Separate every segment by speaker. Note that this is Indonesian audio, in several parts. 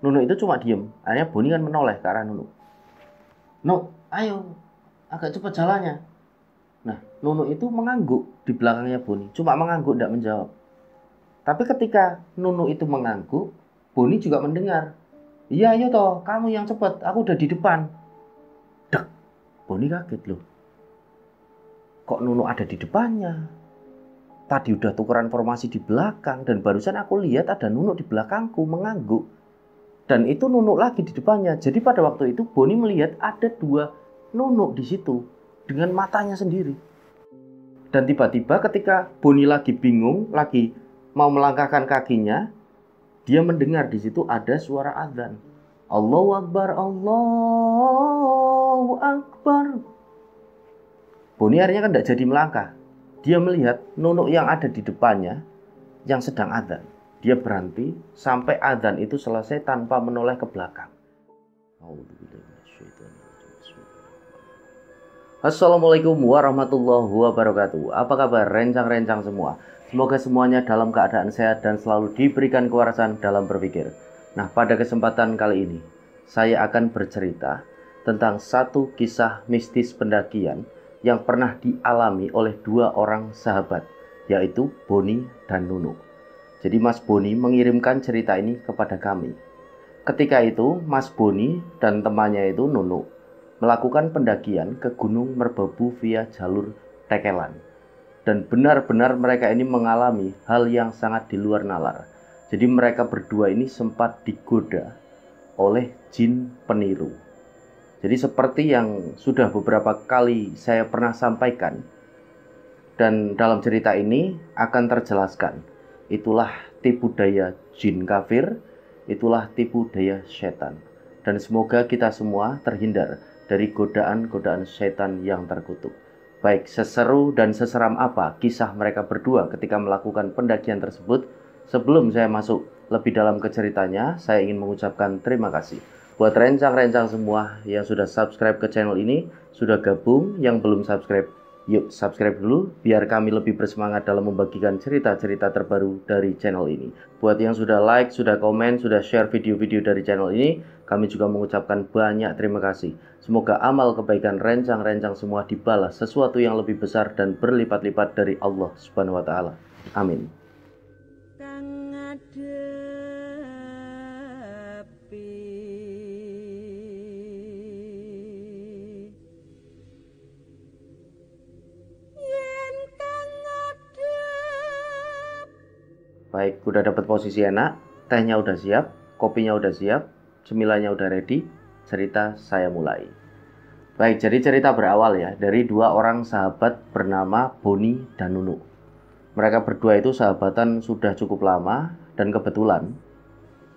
Speaker 1: Nunu itu cuma diem. Akhirnya Boni kan menoleh ke arah Nunu. "No, ayo, agak cepat jalannya." Nah, Nunu itu mengangguk di belakangnya Boni. Cuma mengangguk, tidak menjawab. Tapi ketika Nunu itu mengangguk, Boni juga mendengar. "Iya, ayo toh, kamu yang cepat, aku udah di depan." Dek, Boni kaget loh. Kok Nunu ada di depannya? Tadi udah tukeran formasi di belakang, dan barusan aku lihat ada Nunu di belakangku mengangguk. Dan itu Nunu lagi di depannya. Jadi pada waktu itu Boni melihat ada dua Nunu di situ dengan matanya sendiri. Dan tiba-tiba ketika Boni lagi bingung, lagi mau melangkahkan kakinya, dia mendengar di situ ada suara azan. Allahu Akbar, Allahu Akbar. Boni akhirnya kan tidak jadi melangkah. Dia melihat Nunu yang ada di depannya yang sedang azan. Dia berhenti sampai azan itu selesai tanpa menoleh ke belakang. Assalamualaikum warahmatullahi wabarakatuh. Apa kabar rencang-rencang semua? Semoga semuanya dalam keadaan sehat dan selalu diberikan kewarasan dalam berpikir. Nah, pada kesempatan kali ini saya akan bercerita tentang satu kisah mistis pendakian yang pernah dialami oleh dua orang sahabat, yaitu Boni dan Nunu. Jadi Mas Boni mengirimkan cerita ini kepada kami. Ketika itu Mas Boni dan temannya itu Nunu melakukan pendakian ke Gunung Merbabu via jalur Tekelan. Dan benar-benar mereka ini mengalami hal yang sangat di luar nalar. Jadi mereka berdua ini sempat digoda oleh jin peniru. Jadi seperti yang sudah beberapa kali saya pernah sampaikan, dan dalam cerita ini akan terjelaskan, itulah tipu daya jin kafir, itulah tipu daya setan. Dan semoga kita semua terhindar dari godaan-godaan setan yang terkutuk. Baik seseru dan seseram apa kisah mereka berdua ketika melakukan pendakian tersebut, sebelum saya masuk lebih dalam ke ceritanya, saya ingin mengucapkan terima kasih buat rencang-rencang semua yang sudah subscribe ke channel ini, sudah gabung. Yang belum subscribe, yuk subscribe dulu biar kami lebih bersemangat dalam membagikan cerita-cerita terbaru dari channel ini. Buat yang sudah like, sudah komen, sudah share video-video dari channel ini, kami juga mengucapkan banyak terima kasih. Semoga amal kebaikan rencang-rencang semua dibalas sesuatu yang lebih besar dan berlipat-lipat dari Allah Subhanahu wa taala. Amin. Baik, udah dapat posisi enak, tehnya udah siap, kopinya udah siap, cemilannya udah ready, cerita saya mulai. Baik, jadi cerita berawal ya dari dua orang sahabat bernama Boni dan Nunu. Mereka berdua itu sahabatan sudah cukup lama, dan kebetulan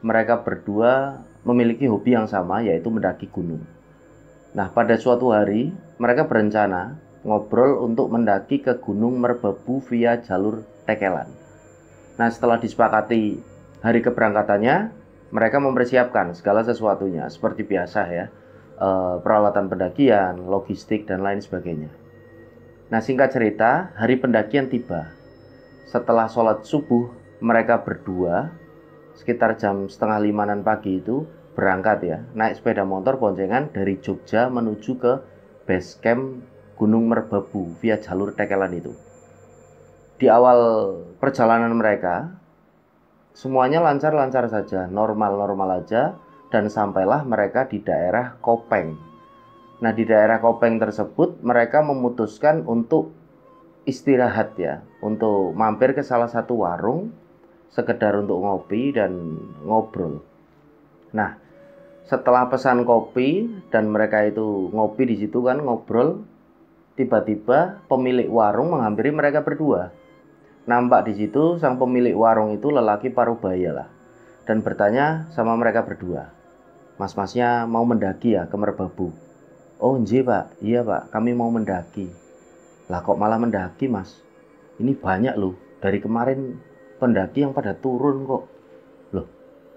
Speaker 1: mereka berdua memiliki hobi yang sama, yaitu mendaki gunung. Nah, pada suatu hari mereka berencana ngobrol untuk mendaki ke Gunung Merbabu via jalur Tekelan. Nah, setelah disepakati hari keberangkatannya, mereka mempersiapkan segala sesuatunya seperti biasa ya, peralatan pendakian, logistik, dan lain sebagainya. Nah, singkat cerita, hari pendakian tiba. Setelah sholat subuh, mereka berdua sekitar jam 4:30 pagi itu berangkat ya, naik sepeda motor boncengan dari Jogja menuju ke base camp Gunung Merbabu via jalur Tekelan itu. Di awal perjalanan mereka, semuanya lancar-lancar saja, normal-normal aja, dan sampailah mereka di daerah Kopeng. Nah, di daerah Kopeng tersebut mereka memutuskan untuk istirahat ya, untuk mampir ke salah satu warung, sekedar untuk ngopi dan ngobrol. Nah, setelah pesan kopi dan mereka itu ngopi di situ kan, ngobrol, tiba-tiba pemilik warung menghampiri mereka berdua. Nampak di situ sang pemilik warung itu lelaki parubaya lah, dan bertanya sama mereka berdua, "Mas-masnya mau mendaki ya ke Merbabu?" "Oh nje pak, iya pak, kami mau mendaki." "Lah kok malah mendaki mas? Ini banyak loh, dari kemarin pendaki yang pada turun kok." "Loh,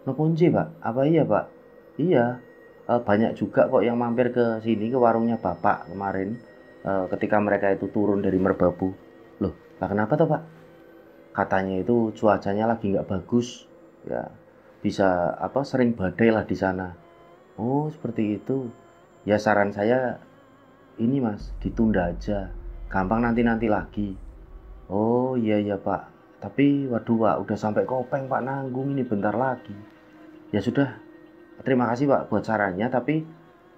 Speaker 1: nopo nje pak? Apa iya pak?" "Iya, banyak juga kok yang mampir ke sini, ke warungnya bapak kemarin, ketika mereka itu turun dari Merbabu." "Loh, lah kenapa toh pak?" "Katanya itu cuacanya lagi nggak bagus ya, bisa apa sering badai lah di sana. Oh seperti itu. Ya saran saya ini Mas, ditunda aja. Gampang nanti-nanti lagi. Oh iya iya Pak. Tapi waduh Pak, udah sampai Kopeng Pak, nanggung ini bentar lagi. Ya sudah, terima kasih Pak buat sarannya. Tapi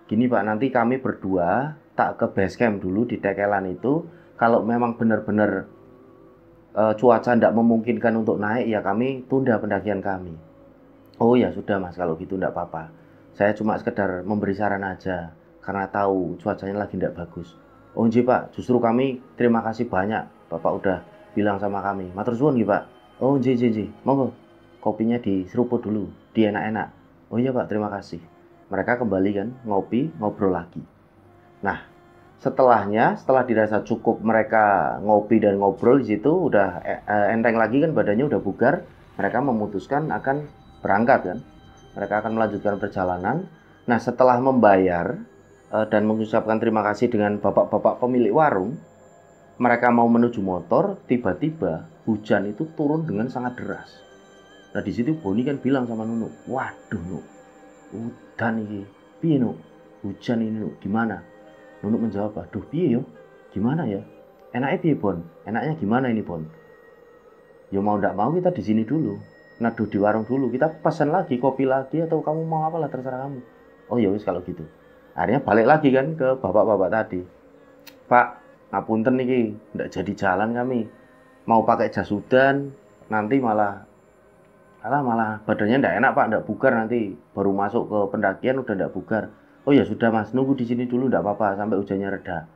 Speaker 1: gini Pak, nanti kami berdua tak ke base camp dulu di Tekelan itu. Kalau memang benar-benar cuaca tidak memungkinkan untuk naik, ya kami tunda pendakian kami. Oh ya sudah Mas, kalau gitu tidak apa-apa. Saya cuma sekedar memberi saran aja, karena tahu cuacanya lagi tidak bagus. Oh iya Pak, justru kami terima kasih banyak Bapak udah bilang sama kami. Matur suwun nggih Pak. Oh iya iya iya, monggo kopinya diseruput dulu, enak-enak. Oh iya Pak, terima kasih. Mereka kembali kan, ngopi, ngobrol lagi. Nah, setelah dirasa cukup mereka ngopi dan ngobrol di situ udah enteng lagi kan, badannya udah bugar, mereka memutuskan akan berangkat kan. Mereka akan melanjutkan perjalanan. Nah, setelah membayar dan mengucapkan terima kasih dengan bapak-bapak pemilik warung, mereka mau menuju motor, tiba-tiba hujan itu turun dengan sangat deras. Nah, di situ Boni kan bilang sama Nunu, "Waduh, Nuk, udan ini. Piye, Nuk? Hujan ini, Nuk. Gimana?" Nunu menjawab, "Aduh, piye yo? Gimana ya? Enaknya piye, Bon? Enaknya gimana ini, Bon? Ya mau ndak mau kita di sini dulu. Naduh di warung dulu. Kita pesan lagi, kopi lagi, atau kamu mau apa lah, terserah kamu." Oh ya wis kalau gitu. Akhirnya balik lagi kan ke bapak-bapak tadi. "Pak, ngapunten niki, ndak jadi jalan kami. Mau pakai jas hujan, nanti malah badannya ndak enak Pak, ndak bugar nanti. Baru masuk ke pendakian udah ndak bugar." "Oh ya sudah Mas, nunggu di sini dulu ndak apa-apa sampai hujannya reda.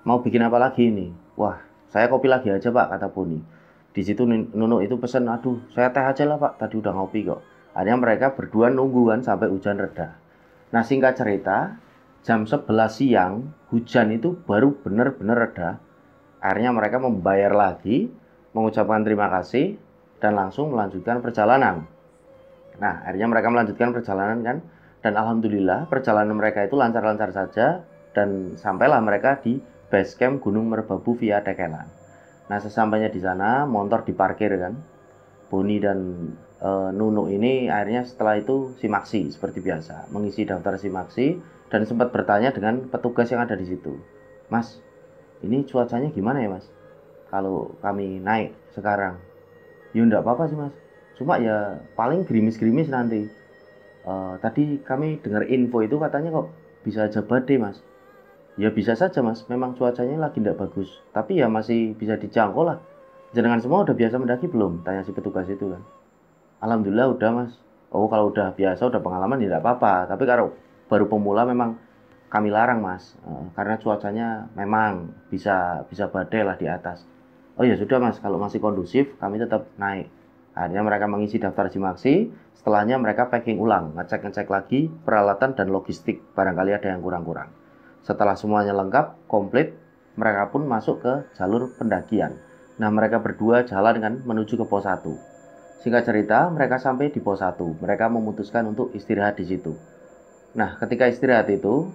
Speaker 1: Mau bikin apa lagi ini?" "Wah, saya kopi lagi aja Pak," kata Boni. Di situ Nunu itu pesen, "Aduh, saya teh aja lah Pak, tadi udah ngopi kok." Akhirnya mereka berdua nunggu kan sampai hujan reda. Nah singkat cerita, jam 11 siang hujan itu baru benar-benar reda. Akhirnya mereka membayar lagi, mengucapkan terima kasih, dan langsung melanjutkan perjalanan. Nah akhirnya mereka melanjutkan perjalanan kan, dan alhamdulillah perjalanan mereka itu lancar-lancar saja, dan sampailah mereka di base camp Gunung Merbabu via Tekelan. Nah sesampainya di sana motor diparkir kan, Boni dan Nunu ini akhirnya setelah itu simaksi seperti biasa, mengisi daftar simaksi dan sempat bertanya dengan petugas yang ada di situ. "Mas, ini cuacanya gimana ya Mas? Kalau kami naik sekarang?" "Ya enggak apa-apa sih Mas, cuma ya paling gerimis-gerimis nanti. Tadi kami dengar info itu katanya kok bisa aja badai Mas." "Ya bisa saja Mas, memang cuacanya lagi tidak bagus, tapi ya masih bisa dijangkau lah. Jenengan semua udah biasa mendaki belum?" tanya si petugas itu kan. "Alhamdulillah udah Mas." "Oh kalau udah biasa, udah pengalaman ya tidak apa-apa, tapi kalau baru pemula memang kami larang Mas, karena cuacanya memang bisa bisa badai lah di atas." "Oh ya sudah Mas, kalau masih kondusif kami tetap naik." Akhirnya mereka mengisi daftar simaksi, setelahnya mereka packing ulang, ngecek-ngecek lagi peralatan dan logistik, barangkali ada yang kurang-kurang. Setelah semuanya lengkap, komplit, mereka pun masuk ke jalur pendakian. Nah mereka berdua jalan kan menuju ke pos 1. Singkat cerita, mereka sampai di pos 1. Mereka memutuskan untuk istirahat di situ. Nah, ketika istirahat itu,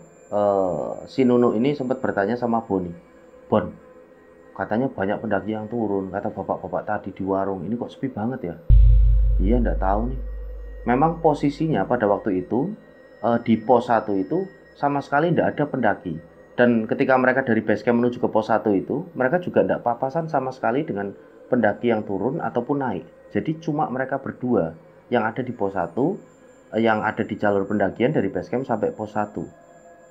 Speaker 1: si Nunu ini sempat bertanya sama Boni, "Bon, katanya banyak pendaki yang turun, kata bapak-bapak tadi di warung. Ini kok sepi banget ya?" "Iya, enggak tahu nih." Memang posisinya pada waktu itu, di pos 1 itu sama sekali enggak ada pendaki. Dan ketika mereka dari base camp menuju ke pos 1 itu, mereka juga enggak papasan sama sekali dengan pendaki yang turun ataupun naik. Jadi cuma mereka berdua yang ada di pos 1, yang ada di jalur pendakian dari base camp sampai pos 1.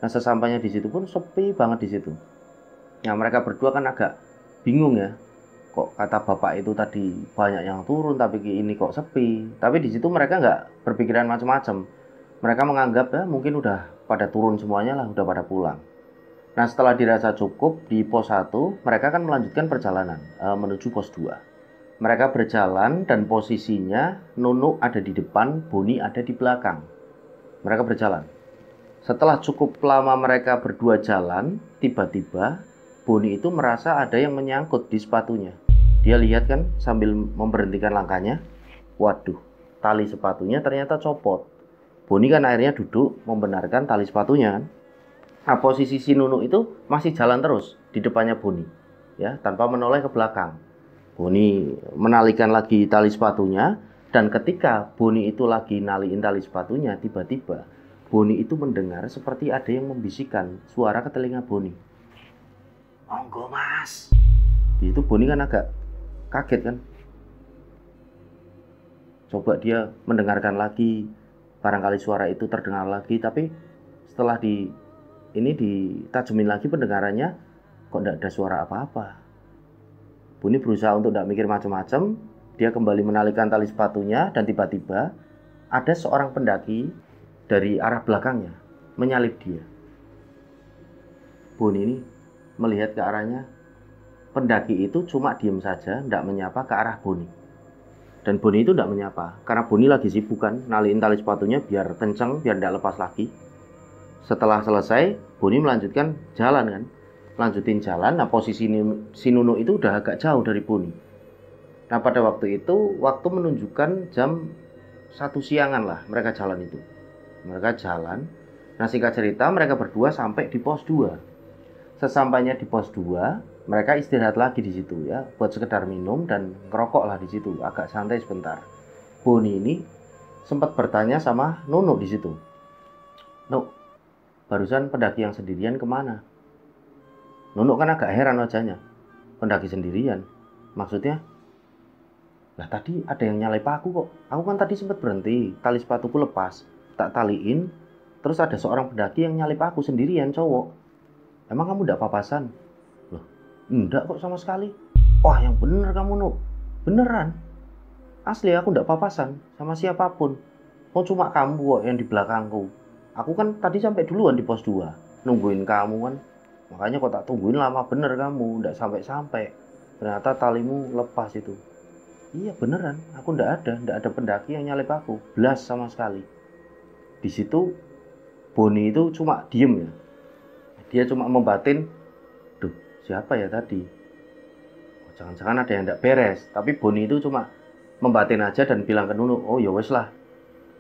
Speaker 1: Nah, sesampainya di situ pun sepi banget di situ. Nah, mereka berdua kan agak bingung ya. Kok kata bapak itu tadi banyak yang turun, tapi ini kok sepi. Tapi di situ mereka nggak berpikiran macam-macam. Mereka menganggap ya mungkin udah pada turun semuanya lah, udah pada pulang. Nah setelah dirasa cukup di pos 1, mereka akan melanjutkan perjalanan menuju pos 2. Mereka berjalan dan posisinya Nunu ada di depan, Boni ada di belakang. Mereka berjalan. Setelah cukup lama mereka berdua jalan, tiba-tiba Boni itu merasa ada yang menyangkut di sepatunya. Dia lihat kan sambil memberhentikan langkahnya. Waduh, tali sepatunya ternyata copot. Boni kan akhirnya duduk membenarkan tali sepatunya kan. Nah, posisi si Nunu itu masih jalan terus di depannya Boni, ya, tanpa menoleh ke belakang. Boni menalikan lagi tali sepatunya Dan ketika Boni itu lagi naliin tali sepatunya, tiba-tiba Boni itu mendengar seperti ada yang membisikkan suara ke telinga Boni. "Monggo mas." Itu Boni kan agak kaget kan. Coba dia mendengarkan lagi, barangkali suara itu terdengar lagi, tapi setelah ditajemin lagi pendengarannya, kok tidak ada suara apa-apa. Boni berusaha untuk tidak mikir macam-macam. Dia kembali menalikan tali sepatunya dan tiba-tiba ada seorang pendaki dari arah belakangnya menyalip dia. Boni ini melihat ke arahnya. Pendaki itu cuma diem saja, tidak menyapa ke arah Boni. Dan Boni itu tidak menyapa karena Boni lagi sibuk kan naliin tali sepatunya biar kencang, biar tidak lepas lagi. Setelah selesai, Boni melanjutkan jalan kan. Lanjutin jalan, nah posisi si Nunuk itu udah agak jauh dari Boni. Nah pada waktu itu, waktu menunjukkan jam 1 siangan lah mereka jalan itu. Mereka jalan, nah singkat cerita mereka berdua sampai di pos 2. Sesampainya di pos 2, mereka istirahat lagi di situ ya, buat sekedar minum dan ngerokok lah di situ, agak santai sebentar. Boni ini sempat bertanya sama Nunuk di situ. "Nuk, barusan pendaki yang sendirian kemana?" Nunuk kan agak heran wajahnya. "Pendaki sendirian? Maksudnya?" "Lah tadi ada yang nyalip aku kok. Aku kan tadi sempat berhenti, tali sepatuku lepas, tak taliin, terus ada seorang pendaki yang nyalip aku sendirian, cowok. Emang kamu ndak papasan?" "Loh, enggak kok sama sekali." "Wah, yang bener kamu, Nuk. Beneran. Asli aku ndak papasan sama siapapun. Oh, cuma kamu kok yang di belakangku. Aku kan tadi sampai duluan di pos 2, nungguin kamu kan. Makanya kok tak tungguin lama bener kamu, ndak sampai-sampai. Ternyata talimu lepas itu." "Iya beneran, aku ndak ada pendaki yang nyalip aku, belas sama sekali." Di situ Boni itu cuma diem ya. Dia cuma membatin, "Duh, siapa ya tadi? Oh, jangan-jangan ada yang ndak beres." Tapi Boni itu cuma membatin aja dan bilang ke Nunuk, "Oh ya wes lah,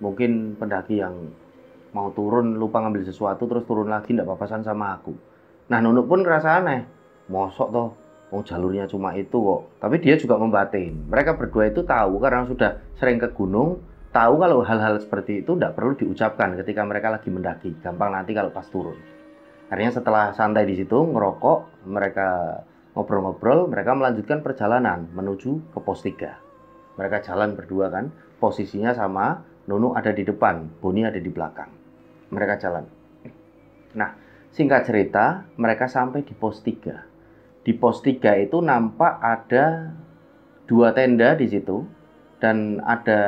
Speaker 1: mungkin pendaki yang mau turun lupa ngambil sesuatu terus turun lagi ndak papasan sama aku." Nah Nunuk pun ngerasa aneh, mosok toh, oh jalurnya cuma itu kok. Tapi dia juga membatin. Mereka berdua itu tahu karena sudah sering ke gunung, tahu kalau hal-hal seperti itu tidak perlu diucapkan ketika mereka lagi mendaki, gampang nanti kalau pas turun. Akhirnya setelah santai di situ ngerokok, mereka ngobrol-ngobrol, mereka melanjutkan perjalanan menuju ke pos 3. Mereka jalan berdua kan, posisinya sama, Nunuk ada di depan, Boni ada di belakang. Mereka jalan. Nah, singkat cerita, mereka sampai di pos 3. Di pos 3 itu nampak ada 2 tenda di situ dan ada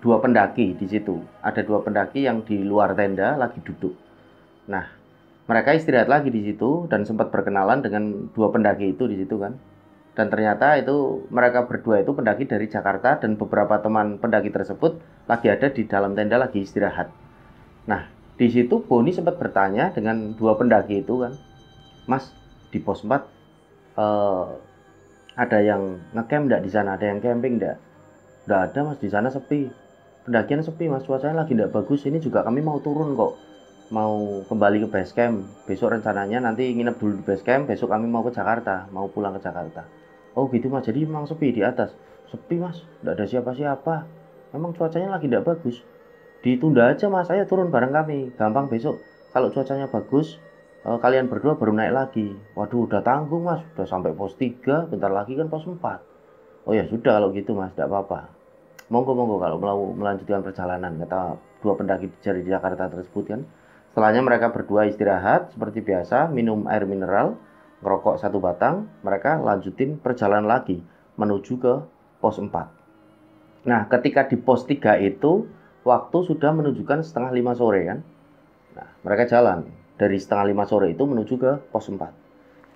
Speaker 1: 2 pendaki di situ. Ada 2 pendaki yang di luar tenda lagi duduk. Nah, mereka istirahat lagi di situ dan sempat berkenalan dengan 2 pendaki itu di situ kan. Dan ternyata itu mereka berdua itu pendaki dari Jakarta dan beberapa teman pendaki tersebut lagi ada di dalam tenda lagi istirahat. Nah, di situ Boni sempat bertanya dengan 2 pendaki itu kan, "Mas, di pos 4 ada yang ngecamp enggak di sana? Ada yang camping enggak?" "Enggak ada Mas, di sana sepi. Pendakian sepi Mas, cuacanya lagi enggak bagus. Ini juga kami mau turun kok. Mau kembali ke base camp. Besok rencananya nanti nginep dulu di base camp, besok kami mau ke Jakarta, mau pulang ke Jakarta." "Oh gitu Mas, jadi memang sepi di atas?" "Sepi Mas, enggak ada siapa-siapa. Memang cuacanya lagi enggak bagus. Ditunda aja Mas, saya turun bareng kami. Gampang besok kalau cuacanya bagus, kalian berdua baru naik lagi." "Waduh, udah tanggung Mas, udah sampai pos 3, bentar lagi kan pos 4. "Oh ya sudah kalau gitu Mas, tidak apa-apa. Monggo kalau mau melanjutkan perjalanan," kata 2 pendaki dari Jakarta tersebut kan. Setelahnya mereka berdua istirahat seperti biasa, minum air mineral, ngerokok 1 batang, mereka lanjutin perjalanan lagi menuju ke pos 4. Nah, ketika di pos 3 itu waktu sudah menunjukkan setengah 5 sore kan. Nah, mereka jalan dari setengah 5 sore itu menuju ke pos 4.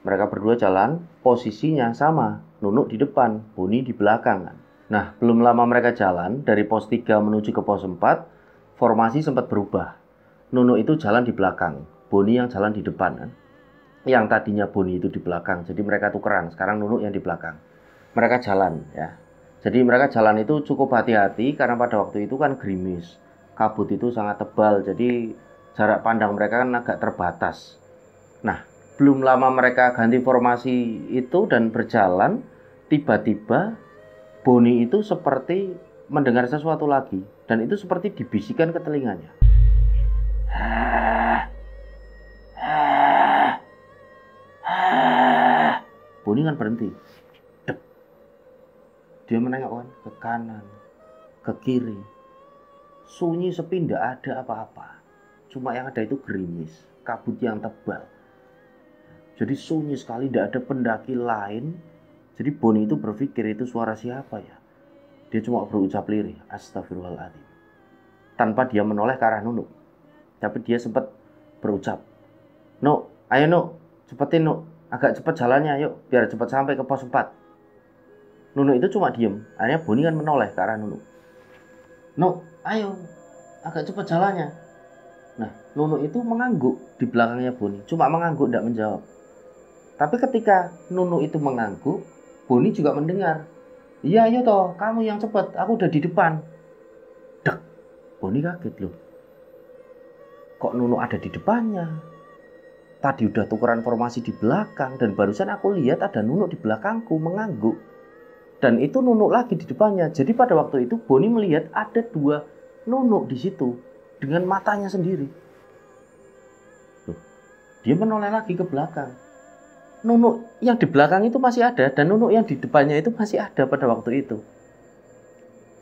Speaker 1: Mereka berdua jalan, posisinya sama, Nunuk di depan, Boni di belakang kan. Nah, belum lama mereka jalan dari pos 3 menuju ke pos 4, formasi sempat berubah. Nunuk itu jalan di belakang, Boni yang jalan di depan kan. Yang tadinya Boni itu di belakang, jadi mereka tukeran, sekarang Nunuk yang di belakang. Mereka jalan ya. Jadi mereka jalan itu cukup hati-hati karena pada waktu itu kan gerimis. Kabut itu sangat tebal, jadi jarak pandang mereka kan agak terbatas. Nah, belum lama mereka ganti formasi itu dan berjalan, tiba-tiba Boni itu seperti mendengar sesuatu lagi, dan itu seperti dibisikkan ke telinganya. Boni kan berhenti. Dep. Dia menengok kan ke kanan, ke kiri. Sunyi sepi, tidak ada apa-apa. Cuma yang ada itu gerimis, kabut yang tebal. Jadi sunyi sekali, tidak ada pendaki lain. Jadi Boni itu berpikir, itu suara siapa ya? Dia cuma berucap lirih, astagfirullahaladzim. Tanpa dia menoleh ke arah Nunuk. Tapi dia sempat berucap, Nuk, ayo Nuk, cepetin Nuk, agak cepet jalannya, yuk, biar cepet sampai ke pos 4. Nunuk itu cuma diem. Akhirnya Boni kan menoleh ke arah Nunuk. Nuk, ayo, agak cepet jalannya. Nah, Nunuk itu mengangguk di belakangnya Boni, cuma mengangguk, tidak menjawab. Tapi ketika Nunuk itu mengangguk, Boni juga mendengar. Iya, ayo toh, kamu yang cepet, aku udah di depan. Dek, Boni kaget loh. Kok Nunuk ada di depannya? Tadi udah tukeran formasi di belakang, dan barusan aku lihat ada Nunuk di belakangku mengangguk. Dan itu Nunuk lagi di depannya. Jadi pada waktu itu Boni melihat ada 2 Nunuk di situ dengan matanya sendiri. Loh, dia menoleh lagi ke belakang. Nunuk yang di belakang itu masih ada, dan Nunuk yang di depannya itu masih ada pada waktu itu.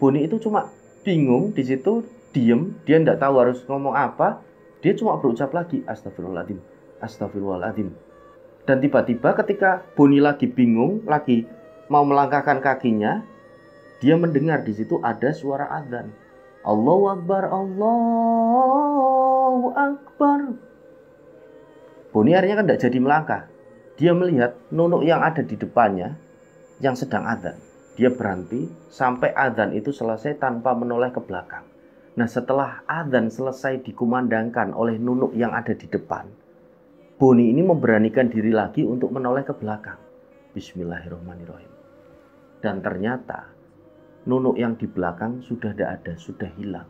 Speaker 1: Boni itu cuma bingung di situ, diem, dia tidak tahu harus ngomong apa. Dia cuma berucap lagi, astagfirullahaladzim, astagfirullahaladzim. Dan tiba-tiba ketika Boni lagi bingung, lagi mau melangkahkan kakinya, dia mendengar di situ ada suara adzan. Allahu Akbar, Allahu Akbar. Boni akhirnya kan tidak jadi melangkah. Dia melihat Nunuk yang ada di depannya yang sedang adzan. Dia berhenti sampai adzan itu selesai tanpa menoleh ke belakang. Nah, setelah adzan selesai dikumandangkan oleh Nunuk yang ada di depan, Boni ini memberanikan diri lagi untuk menoleh ke belakang. Bismillahirrahmanirrahim. Dan ternyata Nunuk yang di belakang sudah tidak ada, sudah hilang.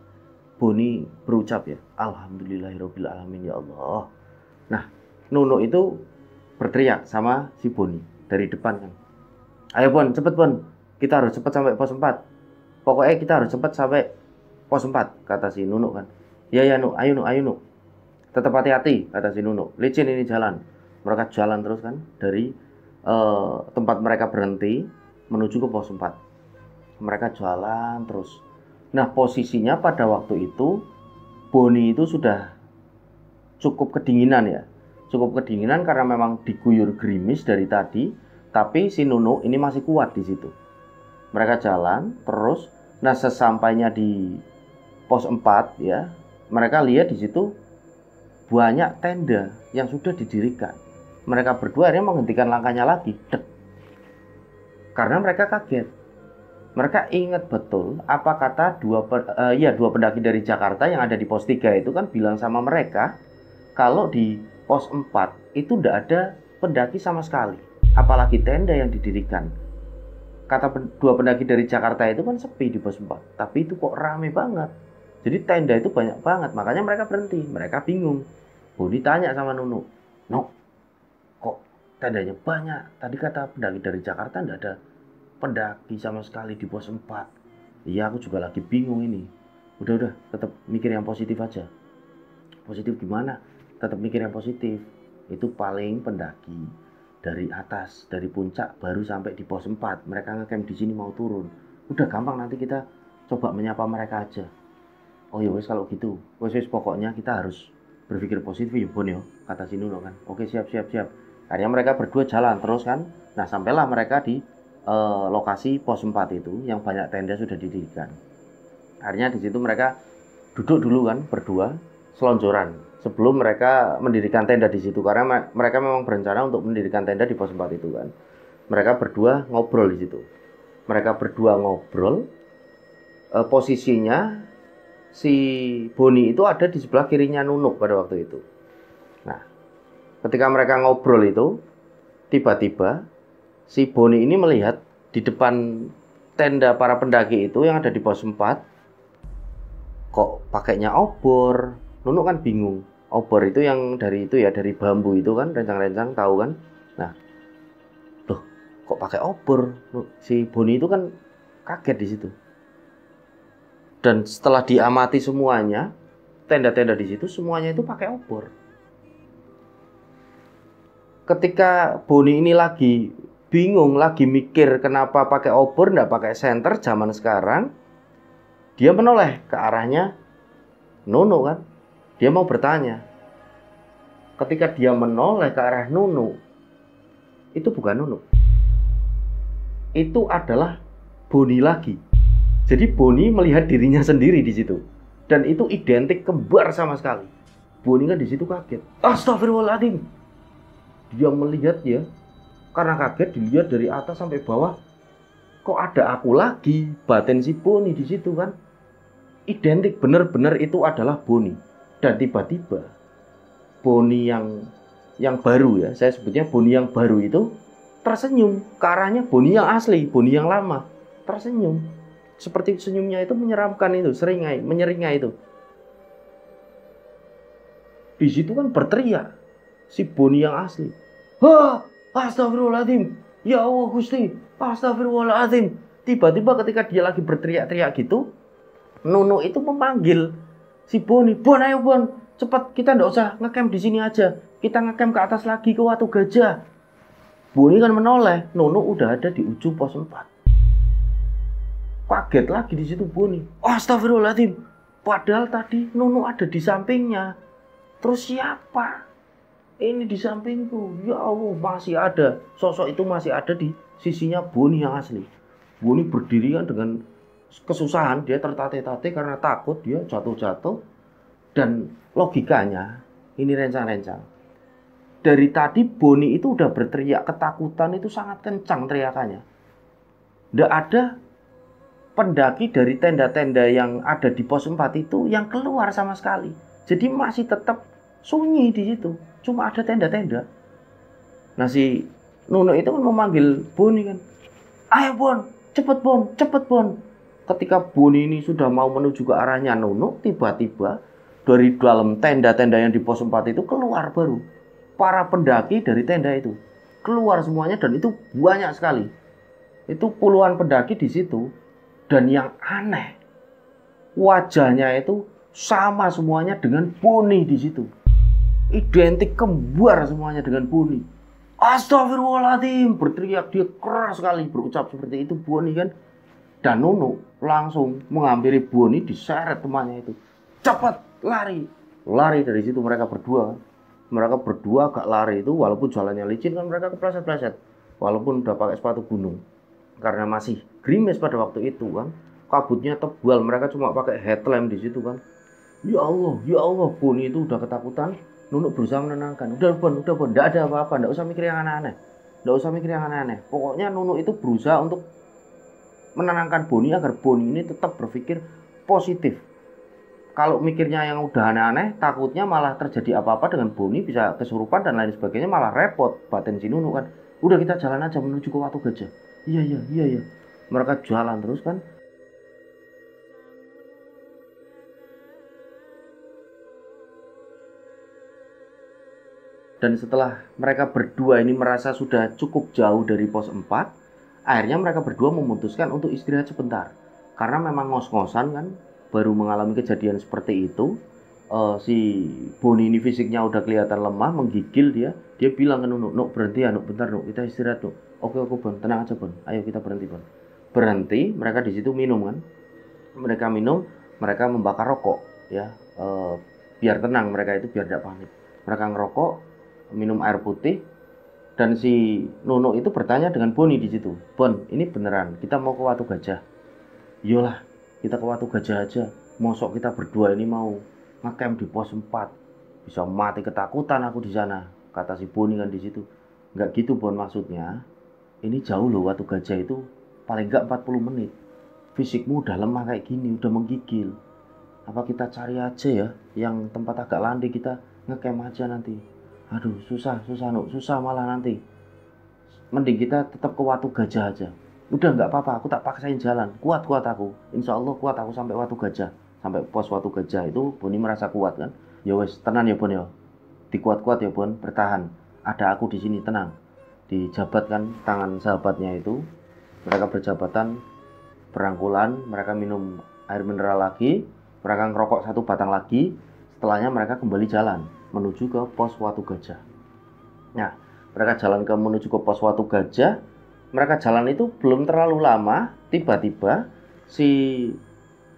Speaker 1: Boni berucap ya, Alhamdulillahirrahmanirrahim, ya Allah. Nah, Nunuk itu berteriak sama si Boni dari depan kan. Ayo Bon, cepet Bon, kita harus cepet sampai pos 4. Pokoknya kita harus cepet sampai pos 4, kata si Nunuk kan. Ya Nuk, ayo Nuk. Tetap hati-hati, kata si Nunuk. Licin ini jalan. Mereka jalan terus kan dari tempat mereka berhenti menuju ke pos 4. Mereka jalan terus. Nah, posisinya pada waktu itu Boni itu sudah cukup kedinginan ya. Cukup kedinginan karena memang diguyur gerimis dari tadi, tapi si Nunuk ini masih kuat di situ. Mereka jalan terus. Nah, sesampainya di pos 4 ya, mereka lihat di situ banyak tenda yang sudah didirikan. Mereka berdua akhirnya menghentikan langkahnya lagi. Dek. Karena mereka kaget. Mereka ingat betul apa kata dua pendaki dari Jakarta yang ada di pos 3 itu kan bilang sama mereka kalau di pos 4 itu tidak ada pendaki sama sekali, apalagi tenda yang didirikan. Kata 2 pendaki dari Jakarta itu kan sepi di pos 4, tapi itu kok rame banget. Jadi tenda itu banyak banget, makanya mereka berhenti. Mereka bingung. Boni tanya sama Nunuk, Nuk, kok tendanya banyak? Tadi kata pendaki dari Jakarta tidak ada pendaki sama sekali di pos 4. Iya, aku juga lagi bingung ini. Udah, tetap mikir yang positif aja. Positif gimana? Tetap mikir yang positif. Itu paling pendaki dari atas, dari puncak baru sampai di pos 4. Mereka ngecamp di sini mau turun. Udah gampang, nanti kita coba menyapa mereka aja. Oh ya wes kalau gitu. Wes pokoknya kita harus berpikir positif ya Bon ya, kata si Nunuk kan. Oke, siap. Akhirnya mereka berdua jalan terus kan. Nah, sampailah mereka di lokasi pos 4 itu yang banyak tenda sudah didirikan. Akhirnya di situ mereka duduk dulu kan berdua selonjoran sebelum mereka mendirikan tenda di situ, karena mereka memang berencana untuk mendirikan tenda di pos 4 itu kan. Mereka berdua ngobrol di situ. Posisinya si Boni itu ada di sebelah kirinya Nunuk pada waktu itu. Nah, ketika mereka ngobrol itu, tiba-tiba si Boni ini melihat di depan tenda para pendaki itu yang ada di pos 4 kok pakainya obor. Nunuk kan bingung. Obor itu yang dari bambu itu kan, rencang-rencang, tahu kan. Nah, loh, kok pakai obor? Si Boni itu kan kaget di situ. Dan setelah diamati semuanya, tenda-tenda di situ semuanya itu pakai obor. Ketika Boni ini lagi bingung, lagi mikir kenapa pakai obor, nggak pakai senter zaman sekarang, dia menoleh ke arahnya Nunu kan. Dia mau bertanya. Ketika dia menoleh ke arah Nunu, itu bukan Nunu. Itu adalah Boni lagi. Jadi Boni melihat dirinya sendiri di situ. Dan itu identik kembar sama sekali. Boni kan di situ kaget. Astagfirullahaladzim. Dia melihat ya. Karena kaget dilihat dari atas sampai bawah. Kok ada aku lagi? Batin si Boni di situ kan. Identik benar-benar itu adalah Boni. Dan tiba-tiba Boni yang baru ya. Saya sebutnya Boni yang baru itu tersenyum ke arahnya Boni yang asli, Boni yang lama. Tersenyum. Seperti senyumnya itu menyeramkan itu, menyeringai itu. Di situ kan berteriak si Boni yang asli. "Ha, astagfirullahaladzim. Ya Allah Gusti, astagfirullahaladzim." Tiba-tiba ketika dia lagi berteriak-teriak gitu, Nunu itu memanggil si Boni. "Bon, ayo Bon, cepat, kita nggak usah ngecamp di sini aja. Kita ngecamp ke atas lagi ke Watu Gajah." Boni kan menoleh, Nunu udah ada di ujung pos 4. Kaget lagi di situ Boni. Astagfirullahaladzim. Padahal tadi Nunu ada di sampingnya. Terus siapa? Ini di sampingku. Ya Allah, masih ada. Sosok itu masih ada di sisinya Boni yang asli. Boni berdiri kan dengan kesusahan. Dia tertatih-tatih karena takut dia jatuh-jatuh. Dan logikanya, ini rencang-rencang. Dari tadi Boni itu udah berteriak ketakutan itu sangat kencang teriakannya. Nggak ada pendaki dari tenda-tenda yang ada di pos 4 itu yang keluar sama sekali. Jadi masih tetap sunyi di situ. Cuma ada tenda-tenda. Nah si Nunu itu kan memanggil Boni kan. "Ayo Bon, cepet Bon, cepet Bon." Ketika Boni ini sudah mau menuju ke arahnya Nunu, tiba-tiba dari dalam tenda-tenda yang di pos 4 itu keluar baru para pendaki dari tenda itu. Keluar semuanya dan itu banyak sekali. Itu puluhan pendaki di situ. Dan yang aneh, wajahnya itu sama semuanya dengan Boni di situ. Identik kembar semuanya dengan Boni. Astagfirullahaladzim, berteriak dia keras sekali berucap seperti itu Boni kan. Dan Nunu langsung menghampiri Boni, diseret temannya itu. "Cepat lari." Lari dari situ mereka berdua. Mereka berdua agak lari itu walaupun jalannya licin kan mereka kepleset-pleset. Walaupun udah pakai sepatu gunung. Karena masih gerimis pada waktu itu kan, kabutnya tebal, mereka cuma pakai headlamp di situ kan. Ya Allah, Boni itu udah ketakutan. Nunu berusaha menenangkan. Udah Bon, enggak ada apa-apa, enggak usah mikir yang aneh-aneh. Pokoknya Nunu itu berusaha untuk menenangkan Boni agar Boni ini tetap berpikir positif. Kalau mikirnya yang udah aneh-aneh, takutnya malah terjadi apa-apa dengan Boni, bisa kesurupan dan lain sebagainya, malah repot batin si Nunu kan. Udah kita jalan aja menuju ke Watu Gajah. Iya. Mereka jalan terus kan. Dan setelah mereka berdua ini merasa sudah cukup jauh dari pos 4, akhirnya mereka berdua memutuskan untuk istirahat sebentar. Karena memang ngos-ngosan kan, baru mengalami kejadian seperti itu. Si Boni ini fisiknya udah kelihatan lemah, menggigil dia. Dia bilang ke Nunu, "Nuk berhenti ya Nuk, bentar Nuk, kita istirahat Nuk." Oke Bon, tenang aja Bon, ayo kita berhenti Bon. Berhenti, mereka di situ minum kan. Mereka minum, mereka membakar rokok ya, biar tenang mereka itu, biar tidak panik. Mereka ngerokok, minum air putih, dan si Nunu itu bertanya dengan Boni di situ, "Bon, ini beneran kita mau ke Watu Gajah?" "Iyalah, kita ke Watu Gajah aja. Mosok kita berdua ini mau ngecamp di pos 4, bisa mati ketakutan aku di sana," kata si Boni kan di situ. "Nggak gitu Bon, maksudnya ini jauh loh Watu Gajah itu, paling nggak 40 menit. Fisikmu udah lemah kayak gini, udah menggigil. Apa kita cari aja ya yang tempat agak landai, kita ngecamp aja nanti." "Aduh, susah Nuk, susah malah nanti. Mending kita tetap ke Watu Gajah aja." "Udah nggak apa-apa, aku tak paksain jalan. Kuat aku. Insya Allah kuat aku sampai Watu Gajah." Sampai pos Watu Gajah itu Boni merasa kuat kan. "Ya wes, tenang ya Bon ya. Dikuat-kuat ya Bon, bertahan. Ada aku di sini, tenang." Dijabatkan tangan sahabatnya itu. Mereka berjabatan, berangkulan, mereka minum air mineral lagi, mereka ngerokok 1 batang lagi. Setelahnya mereka kembali jalan menuju ke pos Watu Gajah. Nah, mereka jalan menuju ke pos Watu Gajah. Mereka jalan itu belum terlalu lama, tiba-tiba si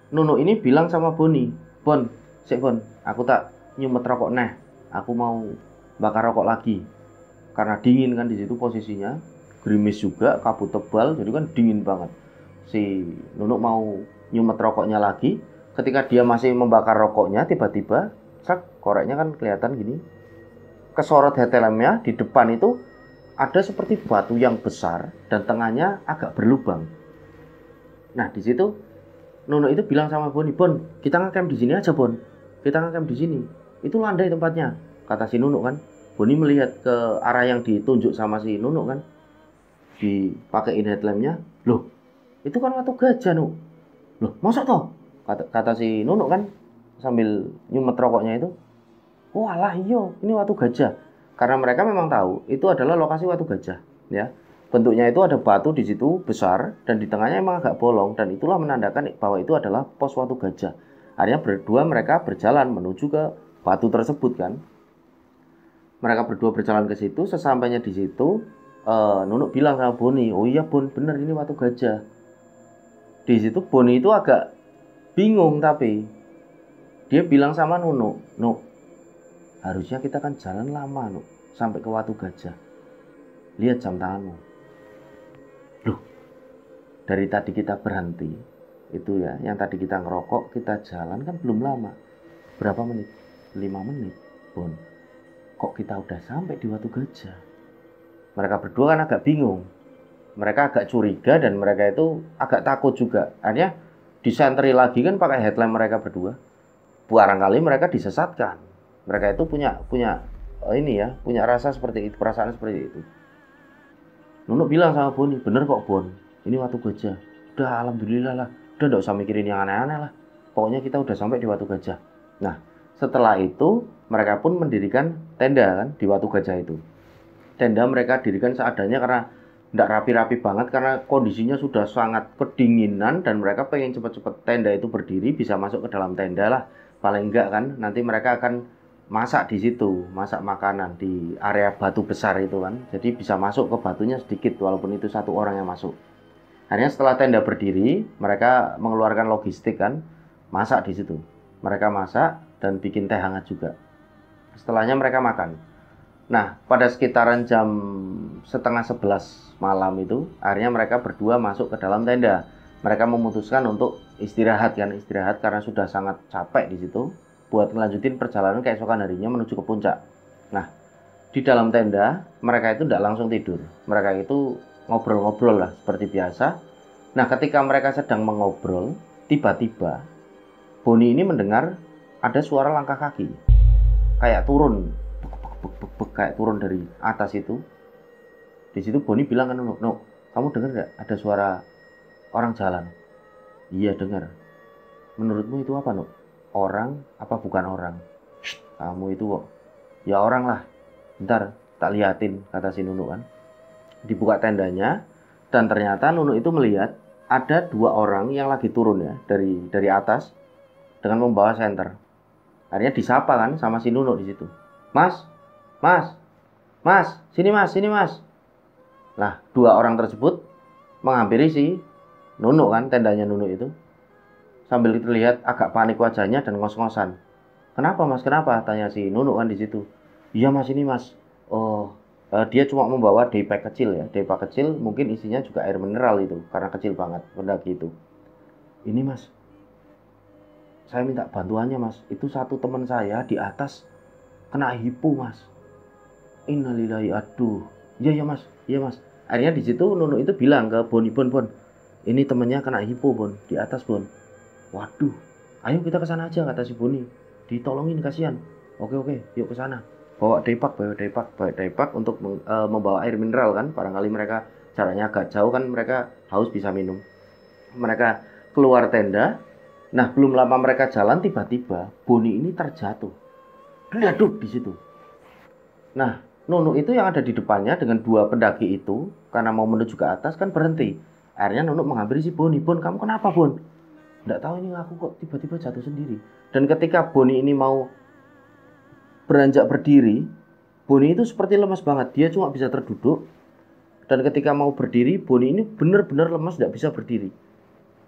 Speaker 1: Nunuk ini bilang sama Boni, Bon, aku tak nyumet rokok neh, aku mau bakar rokok lagi. Karena dingin kan di situ posisinya, gerimis juga, kabut tebal, jadi kan dingin banget. Si Nunuk mau nyumet rokoknya lagi. Ketika dia masih membakar rokoknya, tiba-tiba koreknya kan kelihatan gini, kesorot headlampnya. Di depan itu ada seperti batu yang besar dan tengahnya agak berlubang. Nah, di situ Nunuk itu bilang sama Boni, Bon, kita ngecamp di sini aja, Bon. Kita ngecamp di sini. Itu landai tempatnya, kata si Nunuk kan. Boni melihat ke arah yang ditunjuk sama si Nunuk kan. Dipakein headlampnya. Loh, itu kan Watu Gajah, Nuk. Loh, masa toh? Kata si Nunuk kan sambil nyumet rokoknya itu. Walah iya, ini Watu Gajah. Karena mereka memang tahu itu adalah lokasi Watu Gajah, ya. Bentuknya itu ada batu di situ besar dan di tengahnya emang agak bolong, dan itulah menandakan bahwa itu adalah pos Watu Gajah. Akhirnya berdua mereka berjalan menuju ke batu tersebut kan. Mereka berdua berjalan ke situ. Sesampainya di situ, Nunuk bilang sama Boni, oh iya Bon, bener ini Watu Gajah. Di situ Boni itu agak bingung, tapi dia bilang sama Nunuk, Nuk, harusnya kita kan jalan lama, Nuk, sampai ke Watu Gajah. Lihat jam tanganmu. Loh, dari tadi kita berhenti, itu ya, yang tadi kita ngerokok, kita jalan kan belum lama. Berapa menit? 5 menit, Bon. Kok kita udah sampai di Watu Gajah? Mereka berdua kan agak bingung. Mereka agak curiga dan mereka itu agak takut juga. Akhirnya disentri lagi kan pakai headlamp mereka berdua. Barangkali mereka disesatkan. Mereka itu punya punya rasa seperti itu, perasaan seperti itu. Nunuk bilang sama Boni, bener kok Bon, ini Watu Gajah. Udah alhamdulillah lah, udah gak usah mikirin yang aneh-aneh lah. Pokoknya kita udah sampai di Watu Gajah. Nah, setelah itu mereka pun mendirikan tenda kan di Watu Gajah itu. Tenda mereka dirikan seadanya karena tidak rapi-rapi banget, karena kondisinya sudah sangat kedinginan dan mereka pengen cepat-cepat tenda itu berdiri, bisa masuk ke dalam tenda lah. Paling enggak kan nanti mereka akan masak di situ, masak makanan di area batu besar itu kan. Jadi bisa masuk ke batunya sedikit walaupun itu 1 orang yang masuk. Akhirnya setelah tenda berdiri, mereka mengeluarkan logistik kan, masak di situ. Mereka masak dan bikin teh hangat juga. Setelahnya mereka makan. Nah, pada sekitaran jam setengah 11 malam itu, akhirnya mereka berdua masuk ke dalam tenda. Mereka memutuskan untuk istirahat karena sudah sangat capek di situ, buat ngelanjutin perjalanan keesokan harinya menuju ke puncak. Nah, di dalam tenda mereka itu tidak langsung tidur. Mereka itu ngobrol-ngobrol lah seperti biasa. Nah, ketika mereka sedang mengobrol, tiba-tiba Boni ini mendengar ada suara langkah kaki, kayak turun, kayak turun dari atas itu. Di situ Boni bilang kan, Nuk, kamu dengar nggak ada suara orang jalan? Iya dengar. Menurutmu itu apa, Nuk? Orang apa bukan orang? Kamu itu kok ya orang lah. Bentar tak liatin, kata si Nunuk kan. Dibuka tendanya dan ternyata Nunuk itu melihat ada 2 orang yang lagi turun ya dari atas dengan membawa senter. Akhirnya disapa kan sama si Nunuk di situ. Mas, sini mas. Nah, 2 orang tersebut menghampiri si Nunuk kan, tendanya Nunuk itu. Sambil terlihat agak panik wajahnya dan ngos-ngosan. Kenapa mas, kenapa? Tanya si Nunuk kan di situ. Iya mas, ini mas. Oh, dia cuma membawa daypack kecil ya. Daypack kecil mungkin isinya juga air mineral itu. Karena kecil banget, pendaki itu. Ini mas, saya minta bantuannya mas. Itu satu teman saya di atas kena hipo mas. Innalillahi, aduh. Iya mas. Akhirnya di situ Nunuk itu bilang ke Bon, ini temennya kena hipo Bon, di atas Bon. Waduh, ayo kita ke sana aja, kata si Boni. Ditolongin, kasihan. Oke, yuk ke sana. Bawa daypack untuk membawa air mineral kan. Barangkali mereka jaraknya agak jauh kan, mereka haus bisa minum. Mereka keluar tenda. Nah, belum lama mereka jalan, tiba-tiba Boni ini terjatuh. Aduh, di situ. Nah, Nunuk itu yang ada di depannya dengan 2 pendaki itu, karena mau menuju ke atas kan berhenti. Akhirnya Nunuk menghampiri si Boni. Bon, kamu kenapa Bon? Nggak tahu ini aku kok tiba-tiba jatuh sendiri. Dan ketika Boni ini mau beranjak berdiri, Boni itu seperti lemas banget. Dia cuma bisa terduduk. Dan ketika mau berdiri, Boni ini benar-benar lemas, nggak bisa berdiri.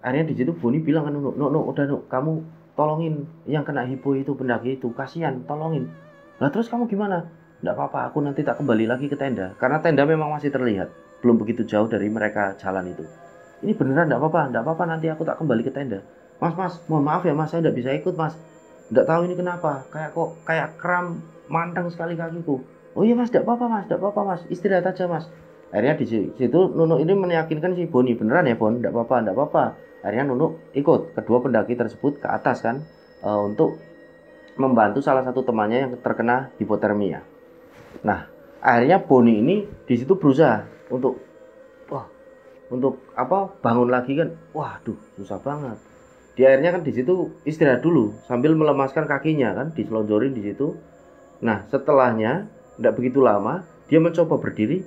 Speaker 1: Akhirnya di situ Boni bilang kan, Nunu, udah Nuk, kamu tolongin yang kena hipo itu, pendaki itu, kasihan, tolongin. Lah terus kamu gimana? Nggak apa-apa, aku nanti tak kembali lagi ke tenda. Karena tenda memang masih terlihat, belum begitu jauh dari mereka jalan itu. Ini beneran nggak apa-apa, nanti aku tak kembali ke tenda. Mas, mohon maaf ya mas, saya nggak bisa ikut mas. Nggak tahu ini kenapa, kayak kram, manteng sekali kakiku. Oh iya mas, nggak apa-apa mas, istirahat aja mas. Akhirnya di situ Nunu ini meyakinkan si Boni, beneran ya Bon, nggak apa-apa. Akhirnya Nunu ikut kedua pendaki tersebut ke atas kan, untuk membantu salah satu temannya yang terkena hipotermia. Nah, akhirnya Boni ini di situ berusaha untuk apa bangun lagi kan. Waduh, susah banget. Di akhirnya kan di situ istirahat dulu sambil melemaskan kakinya kan, diselonjorin di situ. Nah, setelahnya tidak begitu lama dia mencoba berdiri.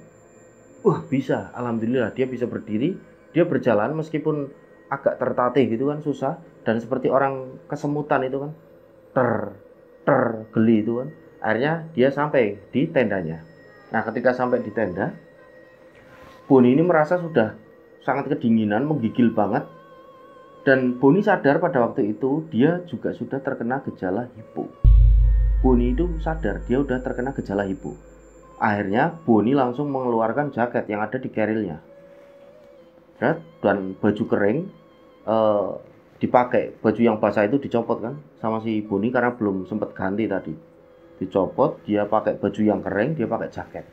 Speaker 1: Wah, bisa. Alhamdulillah dia bisa berdiri. Dia berjalan meskipun agak tertatih gitu kan, susah, dan seperti orang kesemutan itu kan. Geli itu kan. Akhirnya dia sampai di tendanya. Nah, ketika sampai di tenda, Boni ini merasa sudah sangat kedinginan, menggigil banget. Dan Boni sadar pada waktu itu dia juga sudah terkena gejala hipo. Boni itu sadar dia udah terkena gejala hipo. Akhirnya Boni langsung mengeluarkan jaket yang ada di kerilnya dan baju kering dipakai. Baju yang basah itu dicopot kan sama si Boni karena belum sempat ganti tadi. Dicopot, dia pakai baju yang kering, dia pakai jaket.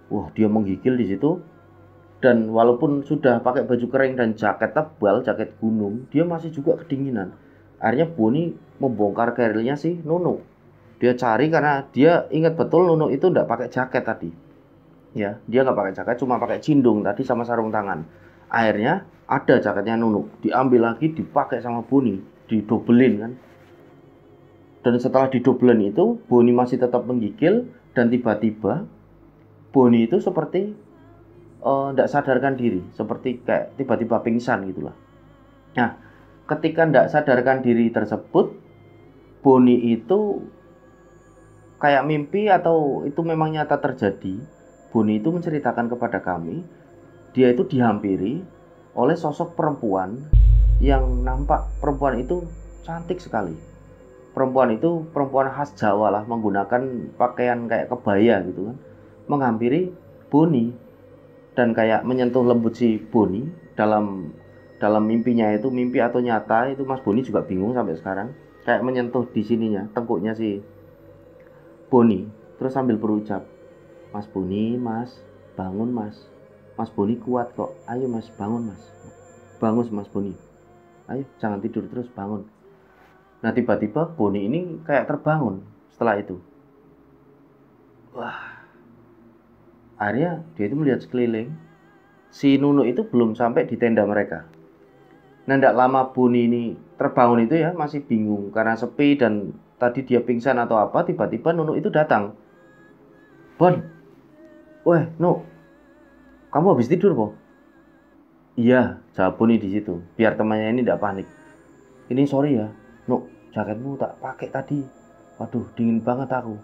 Speaker 1: Wah, dia menggigil di situ. Dan walaupun sudah pakai baju kering dan jaket tebal, jaket gunung, dia masih juga kedinginan. Akhirnya Boni membongkar kerilnya si Nunu. Dia cari karena dia ingat betul Nunu itu nggak pakai jaket tadi. Ya, dia nggak pakai jaket, cuma pakai cindung tadi sama sarung tangan. Akhirnya ada jaketnya Nunu, diambil lagi, dipakai sama Boni, didobelin kan. Dan setelah didobelin itu, Boni masih tetap menggigil dan tiba-tiba Boni itu seperti tidak sadarkan diri, seperti kayak tiba-tiba pingsan gitulah. Nah, ketika tidak sadarkan diri tersebut, Boni itu kayak mimpi atau itu memang nyata terjadi. Boni itu menceritakan kepada kami, dia itu dihampiri oleh sosok perempuan yang nampak perempuan itu cantik sekali. Perempuan itu perempuan khas Jawa lah, menggunakan pakaian kayak kebaya gitu kan, menghampiri Boni. Dan kayak menyentuh lembut si Boni dalam mimpinya itu, mimpi atau nyata itu Mas Boni juga bingung sampai sekarang. Kayak menyentuh di sininya, tengkuknya si Boni, terus sambil berucap, Mas Boni, Mas, bangun Mas. Mas Boni kuat kok, ayo Mas, bangun Mas. Bangun Mas Boni, ayo jangan tidur terus, bangun. Nah tiba-tiba Boni ini kayak terbangun setelah itu. Wah, akhirnya dia itu melihat sekeliling. Si Nunu itu belum sampai di tenda mereka. Nah, tidak lama Boni ini terbangun itu ya, masih bingung karena sepi dan tadi dia pingsan atau apa. Tiba-tiba Nunu itu datang. Bon, weh, Nu, kamu habis tidur, Po? Iya, jawab Boni di situ. Biar temannya ini tidak panik. Ini sorry ya, Nu, jaketmu tak pakai tadi. Waduh, dingin banget aku.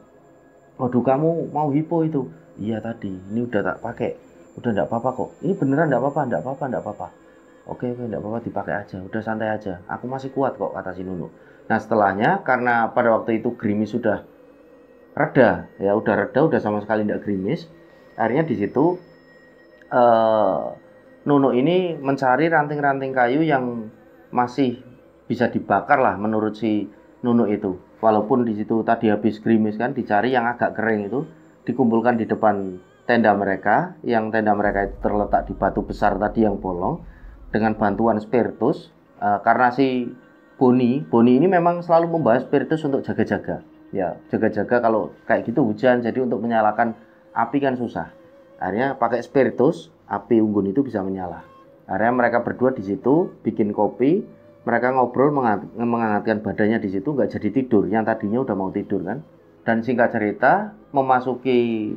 Speaker 1: Waduh, kamu mau hipo itu? Iya tadi, ini udah tak pakai. Udah enggak apa-apa kok. Ini beneran enggak apa-apa. Oke, enggak apa-apa, dipakai aja. Udah santai aja. Aku masih kuat kok, kata si Nunu. Nah, setelahnya karena pada waktu itu gerimis sudah reda, ya udah reda, udah sama sekali enggak gerimis. Akhirnya di situ Nunu ini mencari ranting-ranting kayu yang masih bisa dibakar lah menurut si Nunu itu. Walaupun di situ tadi habis gerimis kan, dicari yang agak kering itu, dikumpulkan di depan tenda mereka, yang tenda mereka itu terletak di batu besar tadi yang bolong, dengan bantuan spiritus. Karena si Boni ini memang selalu membawa spiritus untuk jaga-jaga. Ya, jaga-jaga kalau kayak gitu hujan, jadi untuk menyalakan api kan susah. Akhirnya pakai spiritus, api unggun itu bisa menyala. Akhirnya mereka berdua di situ bikin kopi, mereka ngobrol menghangatkan badannya di situ, nggak jadi tidur. Yang tadinya udah mau tidur kan. Dan singkat cerita, memasuki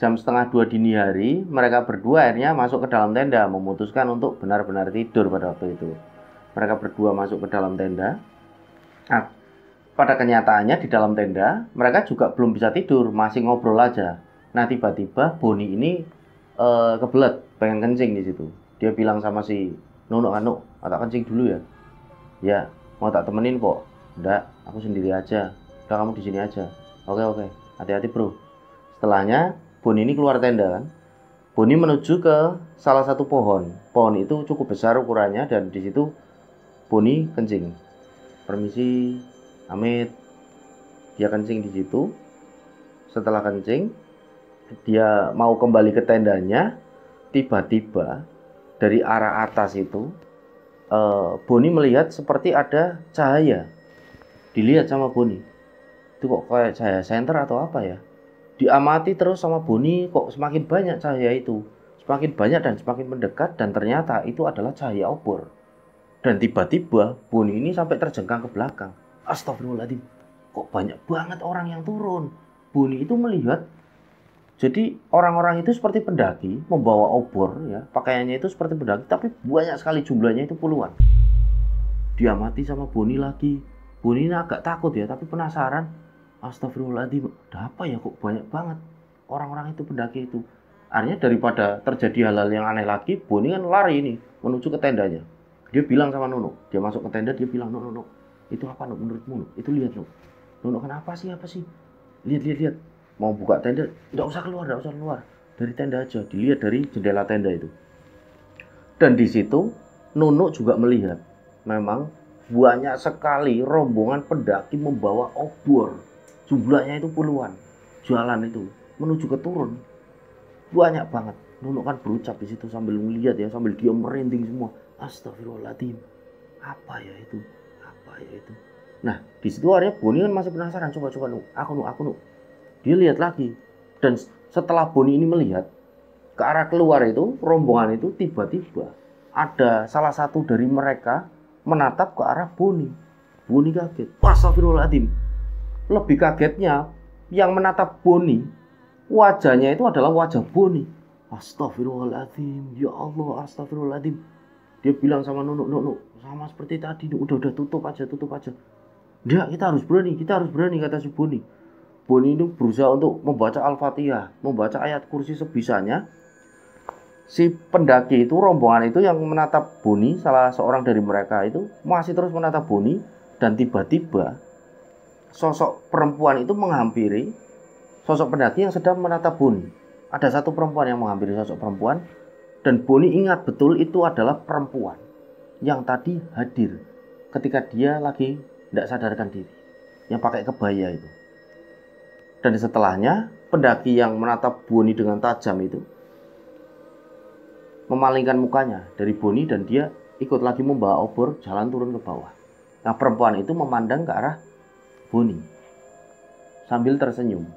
Speaker 1: jam 1:30 dini hari, mereka berdua akhirnya masuk ke dalam tenda, memutuskan untuk benar-benar tidur pada waktu itu. Mereka berdua masuk ke dalam tenda. Nah, pada kenyataannya di dalam tenda mereka juga belum bisa tidur, masih ngobrol aja. Nah, tiba-tiba Boni ini kebelet, pengen kencing di situ. Dia bilang sama si Nono, "Anu, tak kencing dulu ya." "Ya, mau tak temenin kok." "Enggak, aku sendiri aja." "Udah, kamu di sini aja." Oke, hati-hati bro." Setelahnya Boni ini keluar tenda kan. Boni menuju ke salah satu pohon. Pohon itu cukup besar ukurannya dan di situ Boni kencing. "Permisi, Amit." Dia kencing di situ. Setelah kencing, dia mau kembali ke tendanya. Tiba-tiba dari arah atas itu Boni melihat seperti ada cahaya. Dilihat sama Boni, itu kok kayak cahaya senter atau apa ya. Diamati terus sama Boni, kok semakin banyak cahaya itu, semakin banyak dan semakin mendekat, dan ternyata itu adalah cahaya obor. Dan tiba-tiba Boni ini sampai terjengkang ke belakang. Astagfirullahaladzim, kok banyak banget orang yang turun. Boni itu melihat, jadi orang-orang itu seperti pendaki membawa obor ya, pakaiannya itu seperti pendaki, tapi banyak sekali jumlahnya, itu puluhan. Diamati sama Boni lagi. Boni ini agak takut ya, tapi penasaran. Astagfirullahaladzim, ada apa ya, kok banyak banget orang-orang itu, pendaki itu. Akhirnya daripada terjadi hal-hal yang aneh lagi, Boni kan lari ini menuju ke tendanya. Dia bilang sama Nono, dia masuk ke tenda, dia bilang, "Nono, itu apa Nono, menurutmu? Itu lihat Nono." "Nono, kenapa sih, apa sih?" Lihat. Mau buka tenda, nggak usah keluar. Dari tenda aja, dilihat dari jendela tenda itu. Dan di situ Nono juga melihat, memang banyak sekali rombongan pendaki membawa obor. Jumlahnya itu puluhan. Jalan itu menuju ke turun. Banyak banget. Nono kan berucap di situ sambil melihat ya, sambil dia merinding semua. Astagfirullahaladzim. Apa ya itu? Nah, di situ akhirnya Boni kan masih penasaran. Coba Nu. Aku Nu. Dia lihat lagi. Dan setelah Boni ini melihat ke arah keluar itu, rombongan itu, tiba-tiba ada salah satu dari mereka menatap ke arah Boni. Boni kaget. Astagfirullahaladzim. Lebih kagetnya, yang menatap Boni, wajahnya itu adalah wajah Boni. Astagfirullahaladzim, ya Allah, astagfirullahaladzim. Dia bilang sama Nono, sama seperti tadi, udah tutup aja. Enggak, kita harus berani, kata si Boni. Boni itu berusaha untuk membaca Al-Fatihah, membaca ayat kursi sebisanya. Si pendaki itu, rombongan itu yang menatap Boni, salah seorang dari mereka itu masih terus menatap Boni. Dan tiba-tiba sosok perempuan itu menghampiri sosok pendaki yang sedang menatap Boni. Ada satu perempuan yang menghampiri sosok perempuan, dan Boni ingat betul itu adalah perempuan yang tadi hadir ketika dia lagi tidak sadarkan diri, yang pakai kebaya itu. Dan setelahnya pendaki yang menatap Boni dengan tajam itu memalingkan mukanya dari Boni, dan dia ikut lagi membawa obor jalan turun ke bawah. Nah, perempuan itu memandang ke arah Boni sambil tersenyum.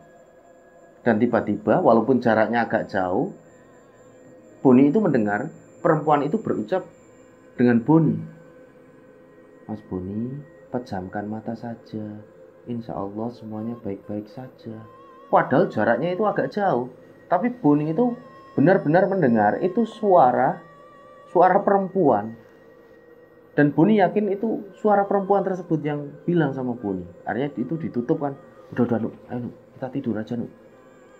Speaker 1: Dan tiba-tiba, walaupun jaraknya agak jauh, Boni itu mendengar perempuan itu berucap dengan Boni, "Mas Boni, pejamkan mata saja. Insya Allah semuanya baik-baik saja." Padahal jaraknya itu agak jauh, tapi Boni itu benar-benar mendengar itu suara perempuan. Dan Boni yakin itu suara perempuan tersebut yang bilang sama Boni. Akhirnya itu ditutup kan. Udah, ayo kita tidur aja Nu.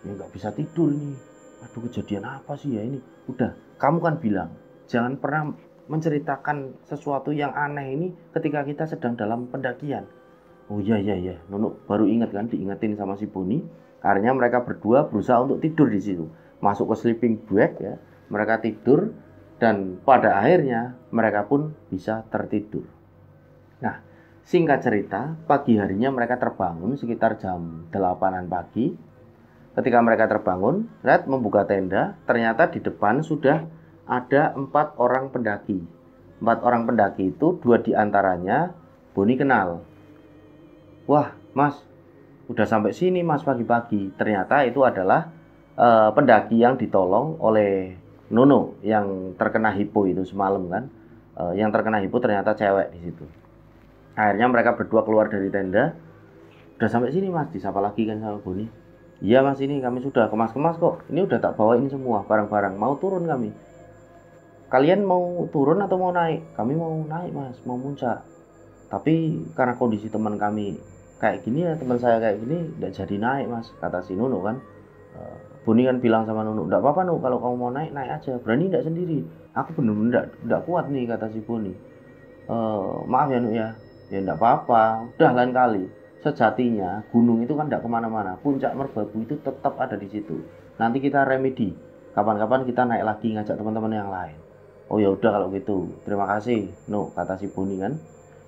Speaker 1: Ya nggak bisa tidur ini. Aduh, kejadian apa sih ya ini? Udah, kamu kan bilang jangan pernah menceritakan sesuatu yang aneh ini ketika kita sedang dalam pendakian. Oh iya, Nono baru ingat kan, diingetin sama si Boni. Akhirnya mereka berdua berusaha untuk tidur di situ, masuk ke sleeping bag ya. Mereka tidur, dan pada akhirnya mereka pun bisa tertidur. Nah, singkat cerita, pagi harinya mereka terbangun sekitar jam 8-an pagi. Ketika mereka terbangun, membuka tenda, ternyata di depan sudah ada 4 orang pendaki. 4 orang pendaki itu, 2 diantaranya Boni kenal. "Wah, Mas, udah sampai sini Mas pagi-pagi." Ternyata itu adalah pendaki yang ditolong oleh Nono yang terkena hipo itu semalam kan. Yang terkena hipo ternyata cewek di situ. Akhirnya mereka berdua keluar dari tenda. "Udah sampai sini Mas," disapa lagi kan sama Boni. "Iya Mas, ini kami sudah kemas-kemas kok. Ini udah tak bawain semua barang-barang, mau turun kami." kalian mau turun atau mau naik? Kami mau naik mas, mau muncak. Tapi karena kondisi teman kami kayak gini ya, teman saya kayak gini, tidak jadi naik mas, kata si Nunu kan. Boni kan bilang sama Nunu, enggak apa-apa Nunu, kalau kamu mau naik, naik aja. Berani enggak sendiri? Aku bener-bener enggak kuat nih, kata si Boni. Maaf ya Nunu ya. Ya enggak apa-apa, udah lain kali. Sejatinya gunung itu kan enggak kemana-mana. Puncak Merbabu itu tetap ada di situ. Nanti kita remedi. Kapan-kapan kita naik lagi ngajak teman-teman yang lain. Oh ya udah kalau gitu. Terima kasih, Nuk, kata si Boni kan.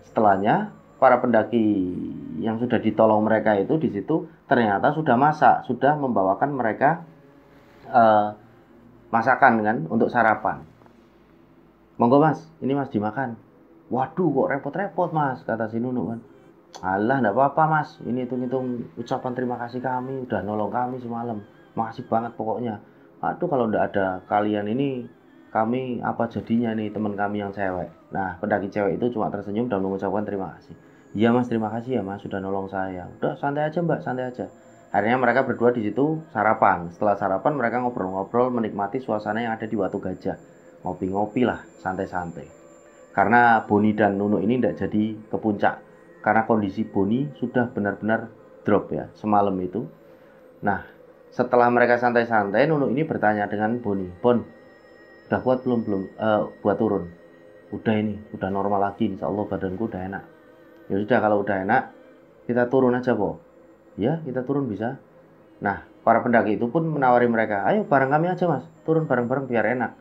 Speaker 1: Setelahnya para pendaki yang sudah ditolong mereka itu di situ ternyata sudah masak, sudah membawakan mereka masakan kan untuk sarapan. Monggo mas, ini mas dimakan. Waduh kok repot-repot mas, kata si Nunu kan. Alah enggak apa-apa mas, ini hitung-hitung ucapan terima kasih kami, udah nolong kami semalam. Makasih banget pokoknya. Aduh kalau enggak ada kalian ini, kami apa jadinya nih teman kami yang cewek. Nah pendaki cewek itu cuma tersenyum dan mengucapkan terima kasih. Iya mas, terima kasih ya mas sudah nolong saya. Udah santai aja mbak, santai aja. Akhirnya mereka berdua di situ sarapan. Setelah sarapan mereka ngobrol-ngobrol menikmati suasana yang ada di Watu Gajah. Ngopi-ngopi lah, santai-santai. Karena Boni dan Nunu ini tidak jadi ke puncak. Karena kondisi Boni sudah benar-benar drop ya semalam itu. Nah setelah mereka santai-santai, Nunu ini bertanya dengan Boni, Bon, udah kuat belum buat turun? Udah ini, udah normal lagi, insya Allah badanku udah enak. Ya sudah kalau udah enak, kita turun aja po. Ya kita turun bisa. Nah para pendaki itu pun menawari mereka, ayo bareng kami aja mas, turun bareng-bareng biar enak.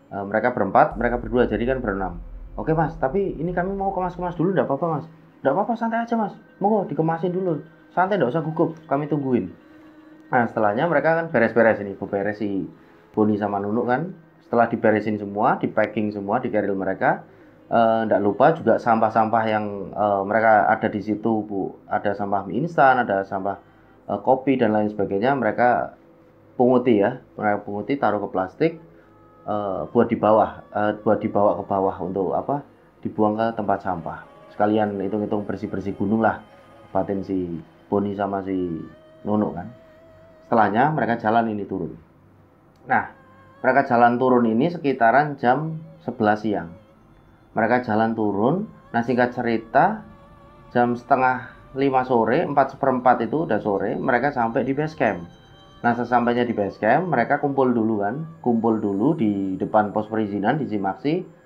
Speaker 1: Mereka berempat, mereka berdua, jadi kan berenam. Oke mas, tapi ini kami mau kemas-kemas dulu, enggak apa-apa mas. Enggak apa-apa, santai aja mas, monggo dikemasin dulu. Santai, enggak usah gugup, kami tungguin. Nah setelahnya mereka kan beres-beres ini, beres si Boni sama Nunu kan. Setelah diberesin semua, di packing semua di carrier mereka, enggak lupa juga sampah-sampah yang mereka ada di situ bu. Ada sampah mie instan, ada sampah kopi dan lain sebagainya. Mereka punguti ya, mereka punguti taruh ke plastik, buat dibawa ke bawah untuk apa? Dibuang ke tempat sampah. Sekalian hitung-hitung bersih-bersih gunung lah, batin si Boni sama si Nunu kan. Setelahnya mereka jalan ini turun. Nah, mereka jalan turun ini sekitaran jam 11 siang. Mereka jalan turun, nah singkat cerita jam setengah 5 sore, 4:15 itu udah sore, mereka sampai di base camp. Nah sesampainya di base camp, mereka kumpul dulu kan, kumpul dulu di depan pos perizinan di Cimaksi.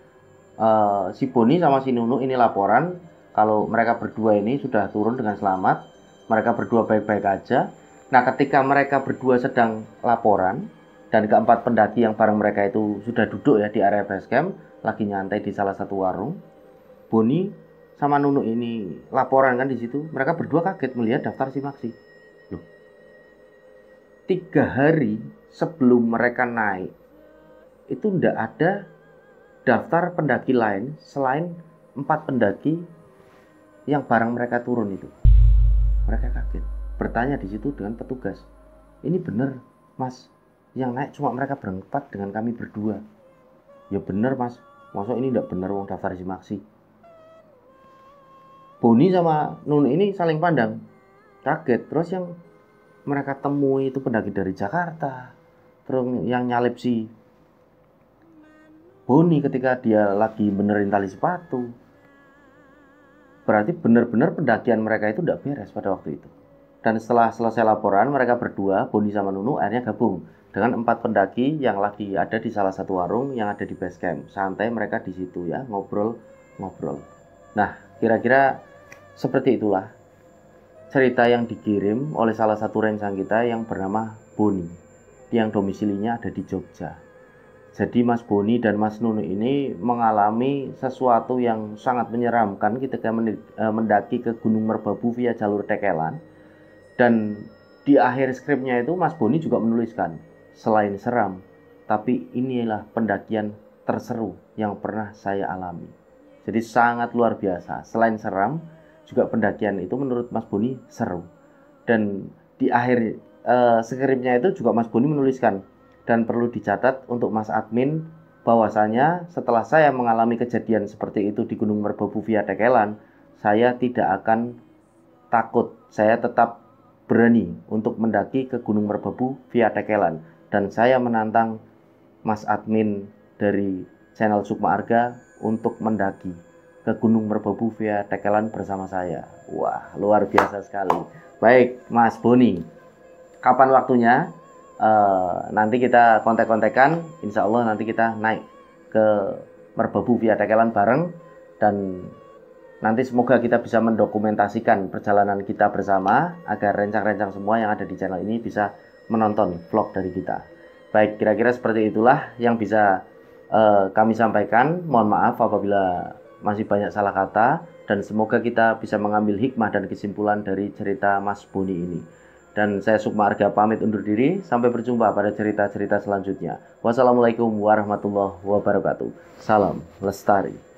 Speaker 1: Si Boni sama si Nunu ini laporan kalau mereka berdua ini sudah turun dengan selamat, mereka berdua baik-baik aja. Nah ketika mereka berdua sedang laporan dan keempat pendaki yang bareng mereka itu sudah duduk ya di area base camp, lagi nyantai di salah satu warung, Boni sama Nunu ini laporan kan di situ. Mereka berdua kaget melihat daftar Cimaksi. Loh, 3 hari sebelum mereka naik itu tidak ada daftar pendaki lain selain 4 pendaki yang bareng mereka turun itu. Mereka kaget, bertanya di situ dengan petugas, ini bener mas, yang naik cuma mereka berempat dengan kami berdua. Ya bener mas, maksud ini tidak bener wong daftar Cimaksi. Boni sama Nunu ini saling pandang, kaget. Terus yang mereka temui itu pendaki dari Jakarta, terus yang nyalip si Boni ketika dia lagi benerin tali sepatu. Berarti benar-benar pendakian mereka itu tidak beres pada waktu itu. Dan setelah selesai laporan, mereka berdua, Boni sama Nunu, akhirnya gabung dengan 4 pendaki yang lagi ada di salah satu warung yang ada di base camp. Santai mereka di situ ya, ngobrol-ngobrol. Nah, kira-kira seperti itulah cerita yang dikirim oleh salah satu rencang kita yang bernama Boni, yang domisilinya ada di Jogja. Jadi Mas Boni dan Mas Nunu ini mengalami sesuatu yang sangat menyeramkan ketika mendaki ke Gunung Merbabu via jalur Tekelan. Dan di akhir skripnya itu Mas Boni juga menuliskan, selain seram, tapi inilah pendakian terseru yang pernah saya alami. Jadi sangat luar biasa. Selain seram, juga pendakian itu menurut Mas Boni seru. Dan di akhir skripnya itu juga Mas Boni menuliskan, dan perlu dicatat untuk Mas admin bahwasanya setelah saya mengalami kejadian seperti itu di Gunung Merbabu via Tekelan, saya tidak akan takut. Saya tetap berani untuk mendaki ke Gunung Merbabu via Tekelan. Dan saya menantang Mas admin dari channel Sukma Arga untuk mendaki ke Gunung Merbabu via Tekelan bersama saya. Wah, luar biasa sekali. Baik, Mas Boni, kapan waktunya? Nanti kita kontek-kontekan. Insya Allah nanti kita naik ke Merbabu via Tekelan bareng, dan nanti semoga kita bisa mendokumentasikan perjalanan kita bersama agar rencang-rencang semua yang ada di channel ini bisa menonton vlog dari kita. Baik, kira-kira seperti itulah yang bisa kami sampaikan. Mohon maaf apabila masih banyak salah kata, dan semoga kita bisa mengambil hikmah dan kesimpulan dari cerita Mas Boni ini. Dan saya Sukma Arga pamit undur diri. Sampai berjumpa pada cerita-cerita selanjutnya. Wassalamualaikum warahmatullahi wabarakatuh. Salam lestari.